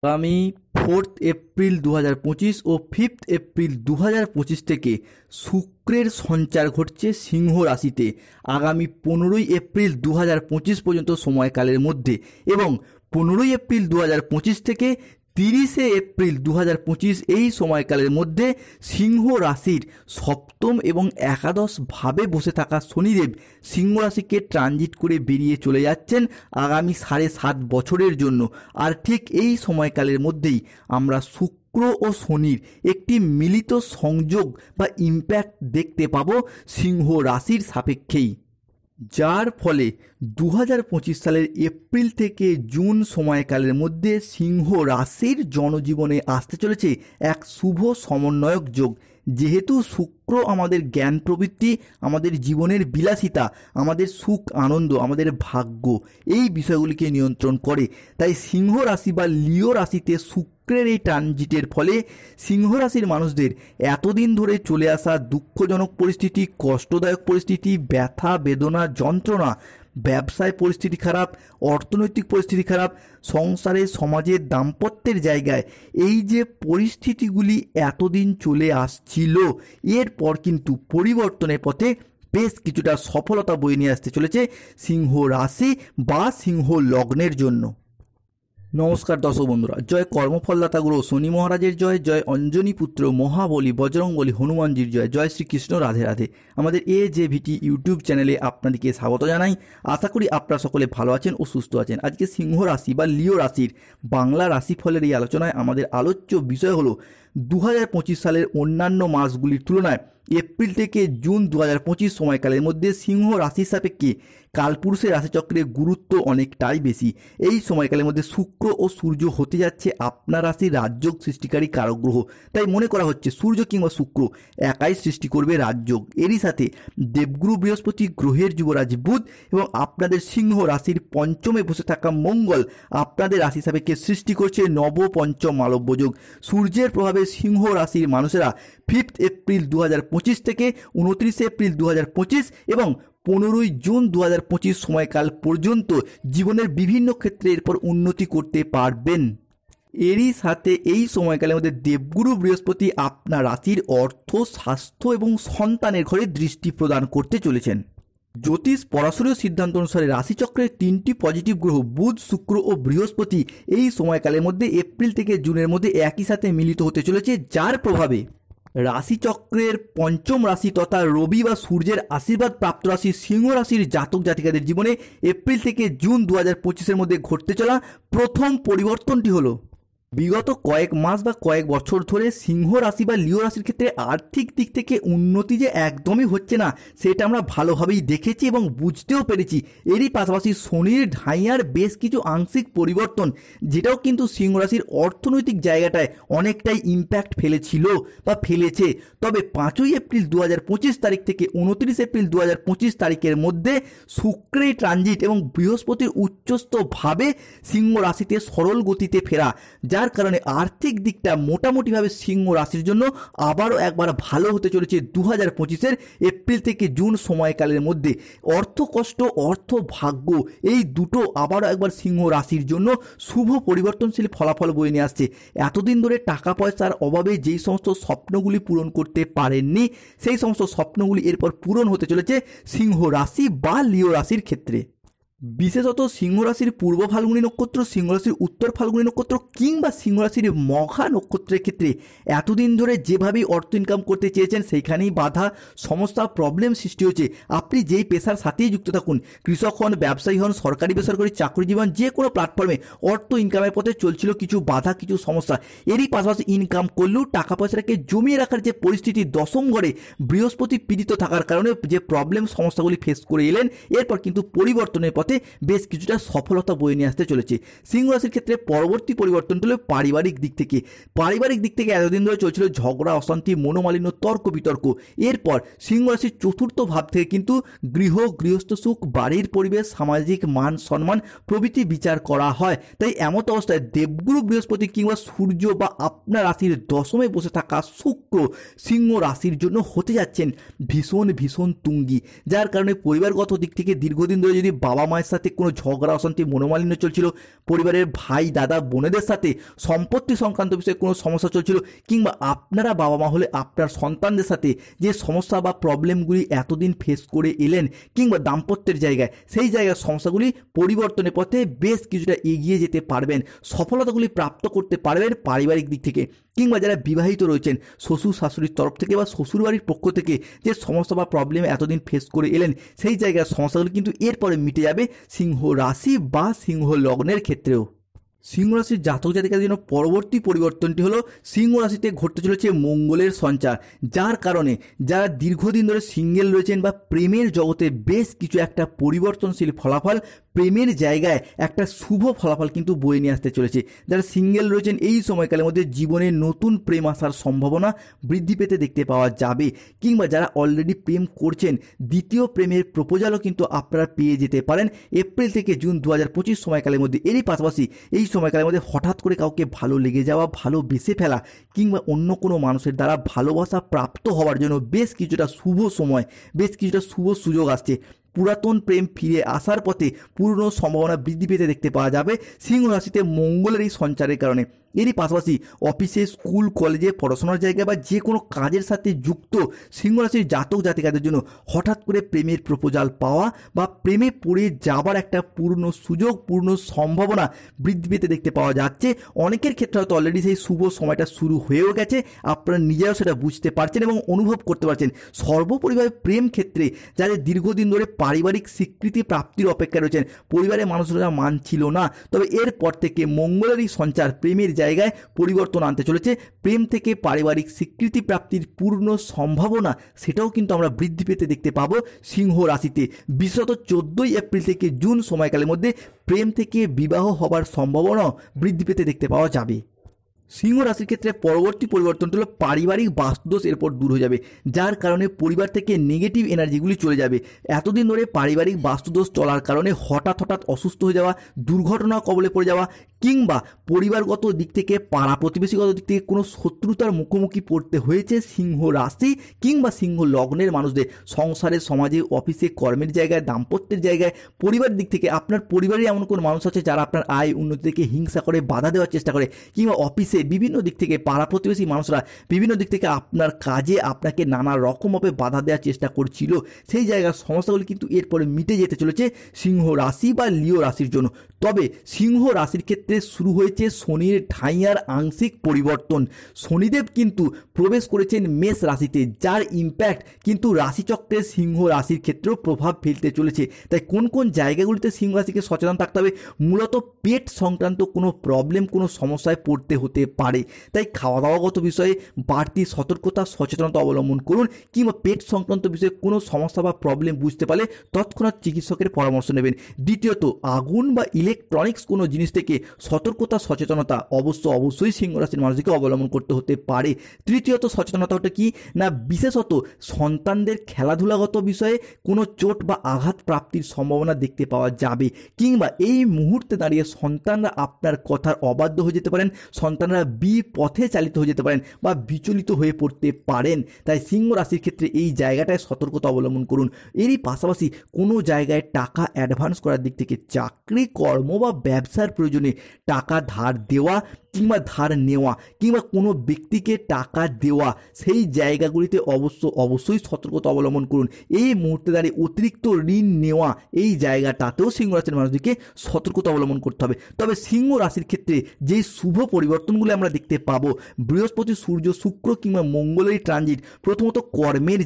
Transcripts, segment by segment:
আগামী 4 এপ্রিল 2025 ও 5 এপ্রিল 2025 থেকে শুক্রের সঞ্চার ঘটছে সিংহ রাশিতে আগামী 15 এপ্রিল 2025 পর্যন্ত সময়কালের মধ্যে এবং 15 এপ্রিল 2025 থেকে 30 এপ্রিল 2025 এই সময়কালের মধ্যে সিংহ রাশির সপ্তম এবং একাদশ ভাবে বসে থাকা শনিদেব সিংহ রাশিকে ট্রানজিট করে বেরিয়ে চলে যাচ্ছেন আগামী 7.5 বছরের জন্য। আর ঠিক এই সময়কালের মধ্যেই আমরা শুক্র ও শনির একটি মিলিত সংযোগ বা ইম্প্যাক্ট দেখতে পাবো সিংহ রাশির সাপেক্ষেই, যার ফলে 2025 সালের এপ্রিল থেকে জুন সময়কালের মধ্যে সিংহ রাশির জনজীবনে আসতে চলেছে এক শুভ সমন্বয়ক যোগ। যেহেতু শুক্র আমাদের জ্ঞান প্রবৃত্তি, আমাদের জীবনের বিলাসিতা, আমাদের সুখ আনন্দ, আমাদের ভাগ্য, এই বিষয়গুলিকে নিয়ন্ত্রণ করে, তাই সিংহ রাশি বা লিও রাশিতে শুক্রের এই ট্রানজিটের ফলে সিংহ রাশির মানুষদের এতদিন ধরে চলে আসা দুঃখজনক পরিস্থিতি, কষ্টদায়ক পরিস্থিতি, ব্যথা বেদনা যন্ত্রণা, ব্যবসায় পরিস্থিতি খারাপ, অর্থনৈতিক পরিস্থিতি খারাপ, সংসারে সমাজের দাম্পত্যের জায়গায় এই যে পরিস্থিতিগুলি এতদিন চলে আসছিল, এরপর কিন্তু পরিবর্তনের পথে বেশ কিছুটা সফলতা বয়ে নিয়ে আসতে চলেছে সিংহ রাশি বা সিংহ লগ্নের জন্য। নমস্কার দর্শক বন্ধুরা, জয় কর্মফলদাতা গুরু শনি মহারাজের জয়, জয় অঞ্জনী পুত্র মহাবলী বজরংবলী হনুমানজির জয়, জয় শ্রীকৃষ্ণ, রাধে রাধে। আমাদের AJVT ইউটিউব চ্যানেলে আপনাদেরকে স্বাগত জানাই। আশা করি আপনারা সকলে ভালো আছেন ও সুস্থ আছেন। আজকে সিংহ রাশি বা লিও রাশির বাংলা রাশিফলের এই আলোচনায় আমাদের আলোচ্য বিষয় হলো 2025 সালের অন্যান্য মাসগুলির তুলনায় এপ্রিল থেকে জুন 2025 সময়কালের মধ্যে সিংহ রাশির সাপেক্ষে কালপুরুষের রাশিচক্রের গুরুত্ব অনেকটাই বেশি। এই সময়কালের মধ্যে শুক্র ও সূর্য হতে যাচ্ছে আপনার রাশির রাজযোগ সৃষ্টিকারী কারক গ্রহ। তাই মনে করা হচ্ছে সূর্য কিংবা শুক্র একাই সৃষ্টি করবে রাজযোগ। এরই সাথে দেবগুরু বৃহস্পতি, গ্রহের যুবরাজ বুধ এবং আপনাদের সিংহ রাশির পঞ্চমে বসে থাকা মঙ্গল আপনাদের রাশি সাপেক্ষে সৃষ্টি করছে নবপঞ্চম মালব্য যোগ। সূর্যের প্রভাবে সিংহ রাশির মানুষেরা 5 এপ্রিল 2025 থেকে 29 এপ্রিল 2025 এবং 15 জুন 2025 সময়কাল পর্যন্ত জীবনের বিভিন্ন ক্ষেত্রে এরপর উন্নতি করতে পারবেন। এরই সাথে এই সময়কালের মধ্যে দেবগুরু বৃহস্পতি আপনার রাশির অর্থ, স্বাস্থ্য এবং সন্তানের ঘরে দৃষ্টি প্রদান করতে চলেছেন। জ্যোতিষ পরাশরীয় সিদ্ধান্ত অনুসারে রাশিচক্রের 3টি পজিটিভ গ্রহ বুধ, শুক্র ও বৃহস্পতি এই সময়কালের মধ্যে এপ্রিল থেকে জুনের মধ্যে একই সাথে মিলিত হতে চলেছে, যার প্রভাবে রাশিচক্রের পঞ্চম রাশি তথা রবি বা সূর্যের আশীর্বাদ প্রাপ্ত রাশি সিংহ রাশির জাতক জাতিকাদের জীবনে এপ্রিল থেকে জুন 2025-এর মধ্যে ঘটতে চলা প্রথম পরিবর্তনটি হলো বিগত কয়েক মাস বা কয়েক বছর ধরে সিংহ রাশি বা লিও রাশির ক্ষেত্রে আর্থিক দিক থেকে উন্নতি যে একদমই হচ্ছে না সেটা আমরা ভালোভাবেই দেখেছি এবং বুঝতেও পেরেছি। এরই পাশাপাশি শনির ঢাইয়ার বেশ কিছু আংশিক পরিবর্তন, যেটাও কিন্তু সিংহ রাশির অর্থনৈতিক জায়গাটায় অনেকটাই ইম্প্যাক্ট ফেলেছিল বা ফেলেছে। তবে 5 এপ্রিল 2025 তারিখ থেকে 29 এপ্রিল 2025 তারিখের মধ্যে শুক্রের ট্রানজিট এবং বৃহস্পতির উচ্চস্থভাবে সিংহ রাশিতে সরল গতিতে ফেরা, যার কারণে আর্থিক দিকটা মোটামুটিভাবে সিংহ রাশির জন্য আবারও একবার ভালো হতে চলেছে 2025-এর এপ্রিল থেকে জুন সময়কালের মধ্যে। অর্থ কষ্ট, অর্থ ভাগ্য এই দুটো আবারও একবার সিংহ রাশির জন্য শুভ পরিবর্তনশীল ফলাফল বয়ে নিয়ে আসছে। এতদিন ধরে টাকা পয়সার অভাবে যেই সমস্ত স্বপ্নগুলি পূরণ করতে পারেননি সেই সমস্ত স্বপ্নগুলি এরপর পূরণ হতে চলেছে সিংহ রাশি বা লিও রাশির ক্ষেত্রে। বিশেষত সিংহ রাশির পূর্ব ফাল্গুনী নক্ষত্র, সিংহ রাশির উত্তর ফাল্গুনী নক্ষত্র কিংবা সিংহ রাশির মঘা নক্ষত্রের ক্ষেত্রে এতদিন ধরে যেভাবেই অর্থ ইনকাম করতে চেয়েছেন সেইখানেই বাধা, সমস্যা, প্রবলেম সৃষ্টি হচ্ছে। আপনি যেই পেশার সাথেই যুক্ত থাকুন, কৃষক হন, ব্যবসায়ী হন, সরকারি বেসরকারি চাকরিজীবী হন, যে কোনো প্ল্যাটফর্মে অর্থ ইনকামের পথে চলছিল কিছু বাধা, কিছু সমস্যা। এরই পাশাপাশি ইনকাম করলেও টাকা পয়সাটাকে জমিয়ে রাখার যে পরিস্থিতি, দশম ঘরে বৃহস্পতি পীড়িত থাকার কারণে যে প্রবলেম সমস্যাগুলি ফেস করে এলেন, এরপর কিন্তু পরিবর্তনের পথে বেশ কিছুটা সফলতা বয়ে নিয়ে আসতে চলেছে সিংহ রাশির ক্ষেত্রে। পরবর্তী পরিবর্তনটি হলো পারিবারিক দিক থেকে। পারিবারিক দিক থেকে এতদিন ধরে চলছিল ঝগড়া, অশান্তি, মনোমালিন্য, তর্ক বিতর্ক। এরপর সিংহ রাশির চতুর্থ ভাব থেকে কিন্তু গৃহস্থ সুখ, বাড়ির পরিবেশ, সামাজিক মান সম্মান প্রভৃতি বিচার করা হয়। তাই এমত অবস্থায় দেবগুরু বৃহস্পতি কিংবা সূর্য বা আপনার রাশির দশমে বসে থাকা শুক্র সিংহ রাশির জন্য হতে যাচ্ছেন ভীষণ ভীষণ তুঙ্গি, যার কারণে পরিবারগত দিক থেকে দীর্ঘদিন ধরে যদি বাবা মায়ের সাথে কোনো ঝগড়া অশান্তি মনোমালিন্য চলছিল, পরিবারের ভাই দাদা বোনেদের সাথে সম্পত্তি সংক্রান্ত বিষয়ে কোনো সমস্যা চলছিল, কিংবা আপনারা বাবা মা হলে আপনার সন্তানদের সাথে যে সমস্যা বা প্রবলেমগুলি এতদিন ফেস করে এলেন, কিংবা দাম্পত্যের জায়গায় সেই জায়গার সমস্যাগুলি পরিবর্তনের পথে বেশ কিছুটা এগিয়ে যেতে পারবেন, সফলতাগুলি প্রাপ্ত করতে পারবেন পারিবারিক দিক থেকে। কিংবা যারা বিবাহিত রয়েছেন, শ্বশুর শাশুড়ির তরফ থেকে বা শ্বশুরবাড়ির পক্ষ থেকে যে সমস্যা বা প্রবলেম এতদিন ফেস করে এলেন, সেই জায়গার সমস্যাগুলি কিন্তু এরপরে মিটে যাবে সিংহ রাশি বা সিংহ লগ্নের ক্ষেত্রেও। সিংহ রাশির জাতক জাতিকাদের জন্য পরবর্তী পরিবর্তনটি হলো সিংহ রাশিতে ঘটতে চলেছে মঙ্গলের সঞ্চার, যার কারণে যারা দীর্ঘদিন ধরে সিঙ্গেল রয়েছেন বা প্রেমের জগতে বেশ কিছু একটা পরিবর্তনশীল ফলাফল, প্রেমের জায়গায় একটা শুভ ফলাফল কিন্তু বয়ে নিয়ে আসতে চলেছে। যারা সিঙ্গেল রয়েছেন এই সময়কালের মধ্যে জীবনে নতুন প্রেম আসার সম্ভাবনা বৃদ্ধি পেতে দেখতে পাওয়া যাবে, কিংবা যারা অলরেডি প্রেম করছেন দ্বিতীয় প্রেমের প্রপোজালও কিন্তু আপনারা পেয়ে যেতে পারেন এপ্রিল থেকে জুন 2025 সময়কালের মধ্যে। এরই পাশাপাশি এই সময়কালের মধ্যে হঠাৎ করে কাউকে ভালো লেগে যাওয়া, ভালোবেসে ফেলা, কিংবা অন্য কোনো মানুষের দ্বারা ভালোবাসা প্রাপ্ত হওয়ার জন্য বেশ কিছুটা শুভ সময়, বেশ কিছুটা শুভ সুযোগ আসছে। পুরাতন প্রেম ফিরে আসার পথে পূর্ণ সম্ভাবনা বৃদ্ধি পেতে দেখতে পাওয়া যাবে সিংহ রাশিতে মঙ্গলের এই সঞ্চারের কারণে। এরই পাশাপাশি অফিসে, স্কুল, কলেজে, পড়াশোনার জায়গায় বা যে কোনো কাজের সাথে যুক্ত সিংহ রাশির জাতক জাতিকাদের জন্য হঠাৎ করে প্রেমের প্রপোজাল পাওয়া বা প্রেমে পড়ে যাবার একটা পূর্ণ সুযোগ, পূর্ণ সম্ভাবনা বৃদ্ধি পেতে দেখতে পাওয়া যাচ্ছে। অনেকের ক্ষেত্রে হয়তো অলরেডি সেই শুভ সময়টা শুরু হয়েও গেছে, আপনারা নিজেরাও সেটা বুঝতে পারছেন এবং অনুভব করতে পারছেন। সর্বোপরিভাবে প্রেম ক্ষেত্রে যাদের দীর্ঘদিন ধরে পারিবারিক স্বীকৃতি প্রাপ্তির অপেক্ষা রয়েছেন, পরিবারের মানুষরা মানছিল না, তবে এরপর থেকে মঙ্গলের এই সঞ্চার প্রেমের জায়গায় পরিবর্তন আনতে চলেছে। প্রেম থেকে পারিবারিক স্বীকৃতি প্রাপ্তির পূর্ণ সম্ভাবনা সেটাও কিন্তু আমরা বৃদ্ধি পেতে দেখতে পাবো সিংহ রাশিতে। বিশেষত 14 এপ্রিল থেকে জুন সময়কালের মধ্যে প্রেম থেকে বিবাহ হবার সম্ভাবনাও বৃদ্ধি পেতে দেখতে পাওয়া যাবে। সিংহ রাশির ক্ষেত্রে পরবর্তী পরিবর্তনটা হলো পারিবারিক বাস্তুদোষ এরপর দূর হয়ে যাবে, যার কারণে পরিবার থেকে নেগেটিভ এনার্জিগুলি চলে যাবে। এতদিন ধরে পারিবারিক বাস্তুদোষ চলার কারণে হঠাৎ অসুস্থ হয়ে যাওয়া, দুর্ঘটনা কবলে পড়ে যাওয়া, কিংবা পরিবারগত দিক থেকে, পাড়া প্রতিবেশীগত দিক থেকে কোনো শত্রুতার মুখোমুখি পড়তে হয়েছে সিংহ রাশি কিংবা সিংহ লগ্নের মানুষদের। সংসারে, সমাজে, অফিসে, কর্মের জায়গায়, দাম্পত্যের জায়গায়, পরিবারের দিক থেকে আপনার পরিবারে এমন কোনো মানুষ আছে যারা আপনার আয় উন্নতি থেকে হিংসা করে, বাধা দেওয়ার চেষ্টা করে, কিংবা অফিসে বিভিন্ন দিক থেকে পাড়া প্রতিবেশী মানুষরা বিভিন্ন দিক থেকে আপনার কাজে আপনাকে নানা রকমভাবে বাধা দেওয়ার চেষ্টা করছিল। সেই জায়গার সমস্যাগুলি কিন্তু এরপরে মিটে যেতে চলেছে সিংহ রাশি বা লিও রাশির জন্য। তবে সিংহ রাশির ক্ষেত্রে শুরু হয়েছে শনির ঢাইয়ার আংশিক পরিবর্তন। শনিদেব কিন্তু প্রবেশ করেছেন মেষ রাশিতে, যার ইম্প্যাক্ট কিন্তু রাশিচক্রের সিংহ রাশির ক্ষেত্রেও প্রভাব ফেলতে চলেছে। তাই কোন কোন জায়গাগুলিতে সিংহ রাশিকে সচেতন থাকতে হবে, মূলত পেট সংক্রান্ত কোনো প্রবলেম, কোনো সমস্যায় পড়তে হতে পারে। তাই খাওয়া দাওয়াগত বিষয়ে বাড়তি সতর্কতা, সচেতনতা অবলম্বন করুন, কিংবা পেট সংক্রান্ত বিষয়ে কোনো সমস্যা বা প্রবলেম বুঝতে পারলে তৎক্ষণাৎ চিকিৎসকের পরামর্শ নেবেন। দ্বিতীয়ত, আগুন বা ইলেকট্রনিক্স কোনো জিনিস থেকে সতর্কতা, সচেতনতা অবশ্যই সিংহ রাশির মানুষকে অবলম্বন করতে হতে পারে। তৃতীয়ত সচেতনতাটা কি না, বিশেষত সন্তানদের খেলাধুলাগত বিষয়ে কোনো চোট বা আঘাত প্রাপ্তির সম্ভাবনা দেখতে পাওয়া যাবে, কিংবা এই মুহূর্তে দাঁড়িয়ে সন্তানরা আপনার কথার অবাধ্য হয়ে যেতে পারেন, সন্তানরা বিপথে চালিত হয়ে যেতে পারেন বা বিচলিত হয়ে পড়তে পারেন। তাই সিংহ রাশির ক্ষেত্রে এই জায়গাটায় সতর্কতা অবলম্বন করুন। এরই পাশাপাশি কোনো জায়গায় টাকা অ্যাডভান্স করার দিক থেকে, চাকরি, কর্ম বা ব্যবসার প্রয়োজনে টাকা ধার দেওয়া কিংবা ধার নেওয়া, কিংবা কোনো ব্যক্তিকে টাকা দেওয়া, সেই জায়গাগুলিতে অবশ্যই সতর্কতা অবলম্বন করুন। এই মুহূর্তে দাঁড়িয়ে অতিরিক্ত ঋণ নেওয়া, এই জায়গাটাতেও সিংহ রাশির মানুষদেরকে সতর্কতা অবলম্বন করতে হবে। তবে সিংহ রাশির ক্ষেত্রে যেই শুভ পরিবর্তনগুলো আমরা দেখতে পাবো, বৃহস্পতি, সূর্য, শুক্র কিংবা মঙ্গলের ট্রানজিট, প্রথমত কর্মের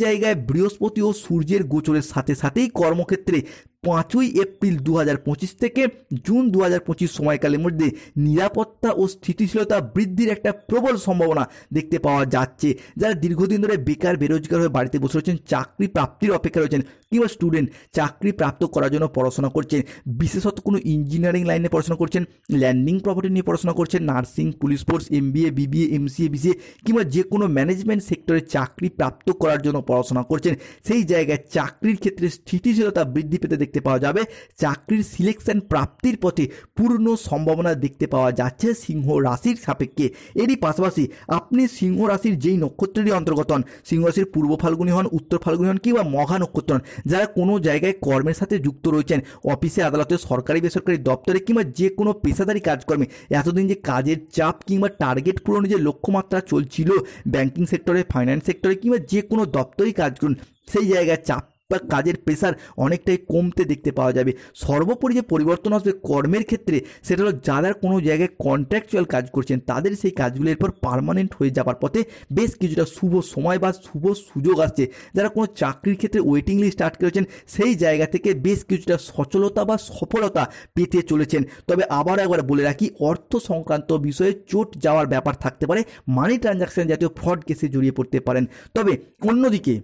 জায়গায় বৃহস্পতি ও সূর্যের গোচরের সাথে সাথেই কর্মক্ষেত্রে 5 এপ্রিল 2025 থেকে জুন 2025 সময়কালের মধ্যে নিরাপত্তা ও স্থিতিশীলতা বৃদ্ধির একটা প্রবল সম্ভাবনা দেখতে পাওয়া যাচ্ছে। যারা দীর্ঘদিন ধরে বেকার, বেরোজগার হয়ে বাড়িতে বসে রয়েছেন, চাকরি প্রাপ্তির অপেক্ষা রয়েছেন, কিংবা স্টুডেন্ট চাকরি প্রাপ্ত করার জন্য পড়াশোনা করছেন, বিশেষত কোনো ইঞ্জিনিয়ারিং লাইনে পড়াশোনা করছেন, ল্যান্ডিং প্রপার্টি নিয়ে পড়াশোনা করছেন, nursing, police force, MBA, BBA, MCA, BCA, কিংবা যে কোনো ম্যানেজমেন্ট সেক্টরে চাকরি প্রাপ্ত করার জন্য পড়াশোনা করছেন, সেই জায়গায় চাকরির ক্ষেত্রে স্থিতিশীলতা বৃদ্ধি পেতে দেখতে পাওয়া যাবে। চাকরির সিলেকশন প্রাপ্তির পথে পূর্ণ সম্ভাবনা দেখতে দেখতে পাওয়া যাচ্ছে সিংহ রাশির সাপেক্ষে। এরই পাশাপাশি আপনি সিংহ রাশির যেই নক্ষত্রেরই অন্তর্গত হন, সিংহ রাশির পূর্ব ফাল্গুনী হন, উত্তর ফাল্গুনী হন কিংবা মঘা নক্ষত্র হন, যারা কোনো জায়গায় কর্মের সাথে যুক্ত রয়েছেন, অফিসে আদালতে সরকারি বেসরকারি দপ্তরে কিংবা যে কোনো পেশাদারি কাজকর্মে এতদিন যে কাজের চাপ কিংবা টার্গেট পূরণের যে লক্ষ্যমাত্রা চলছিল ব্যাংকিং সেক্টরে, ফাইন্যান্স সেক্টরে কিংবা যে কোনো দপ্তরেই কাজ করুন, সেই জায়গায় চাপ বা কাজের প্রেশার অনেকটাই কমতে দেখতে পাওয়া যাবে। সর্বোপরি যে পরিবর্তন আসবে কর্মের ক্ষেত্রে সেটা হলো যারা কোনো জায়গায় কন্ট্রাকচুয়াল কাজ করছেন তাদের সেই কাজগুলো এরপর পার্মানেন্ট হয়ে যাবার পথে বেশ কিছুটা শুভ সময় বা শুভ সুযোগ আসছে। যারা কোনো চাকরির ক্ষেত্রে ওয়েটিং লিস্ট আটকে রয়েছেন সেই জায়গা থেকে বেশ কিছুটা সচলতা বা সফলতা পেতে চলেছেন। তবে আবার একবার বলে রাখি, অর্থ সংক্রান্ত বিষয়ে চোট যাওয়ার ব্যাপার থাকতে পারে, মানি ট্রানজাকশন জাতীয় ফ্রড কেসে জড়িয়ে পড়তে পারেন। তবে অন্যদিকে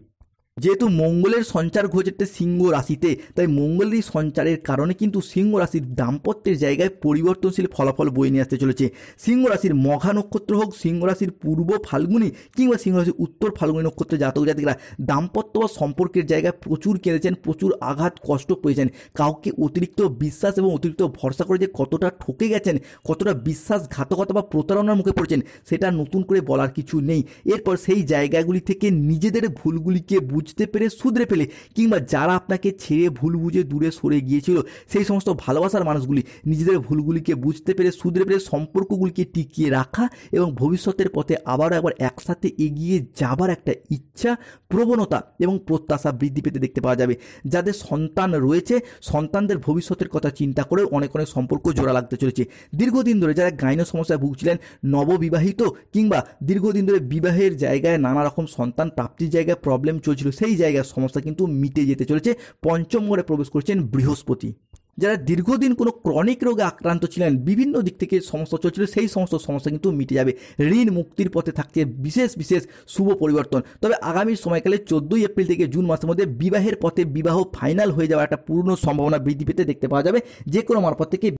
যেহেতু মঙ্গলের সঞ্চার ঘটেছে সিংহ রাশিতে, তাই মঙ্গলের সঞ্চারের কারণে কিন্তু সিংহ রাশির দাম্পত্যের জায়গায় পরিবর্তনশীল ফলাফল বয়ে নিয়ে আসতে চলেছে। সিংহ রাশির মঘা নক্ষত্র হোক, সিংহ রাশির পূর্ব ফাল্গুনী কিংবা সিংহ রাশির উত্তর ফাল্গুনী নক্ষত্রের জাতক জাতিকারা দাম্পত্য বা সম্পর্কের জায়গায় প্রচুর কেঁদেছেন, প্রচুর আঘাত কষ্ট পেয়েছেন। কাউকে অতিরিক্ত বিশ্বাস এবং অতিরিক্ত ভরসা করে যে কতটা ঠকে গেছেন, কতটা বিশ্বাসঘাতকতা বা প্রতারণার মুখে পড়েছেন সেটা নতুন করে বলার কিছু নেই। এরপর সেই জায়গাগুলি থেকে নিজেদের ভুলগুলিকে বুঝতে পেরে শুধরে ফেলে কিংবা যারা আপনাকে ছেড়ে ভুল বুঝে দূরে সরে গিয়েছিল সেই সমস্ত ভালোবাসার মানুষগুলি নিজেদের ভুলগুলিকে বুঝতে পেরে শুধরে পেরে সম্পর্কগুলিকে টিকিয়ে রাখা এবং ভবিষ্যতের পথে আবারও একবার একসাথে এগিয়ে যাবার একটা ইচ্ছা, প্রবণতা এবং প্রত্যাশা বৃদ্ধি পেতে দেখতে পাওয়া যাবে। যাদের সন্তান রয়েছে সন্তানদের ভবিষ্যতের কথা চিন্তা করে অনেক অনেক সম্পর্ক জোড়া লাগতে চলেছে। দীর্ঘদিন ধরে যারা গাইন সমস্যায় ভুগছিলেন, নববিবাহিত কিংবা দীর্ঘদিন ধরে বিবাহের জায়গায় নানা রকম সন্তান প্রাপ্তির জায়গায় প্রবলেম চলছিল, সেই জায়গার সমস্যা কিন্তু মিটে যেতে চলেছে। পঞ্চম ঘরে প্রবেশ করছেন বৃহস্পতি। যারা দীর্ঘদিন কোনো ক্রনিক রোগে আক্রান্ত ছিলেন, বিভিন্ন দিক থেকে সমস্যা চলছিল, সেই সমস্ত সমস্যা কিন্তু মিটে যাবে। ঋণ মুক্তির পথে থাকছে বিশেষ বিশেষ শুভ পরিবর্তন। তবে আগামী সময়কালে 14 এপ্রিল থেকে জুন মাসের মধ্যে বিবাহের পথে বিবাহ ফাইনাল হয়ে যাওয়ার একটা পূর্ণ সম্ভাবনা বৃদ্ধি পেতে দেখতে পাওয়া যাবে। যে কোনো মারফত থেকে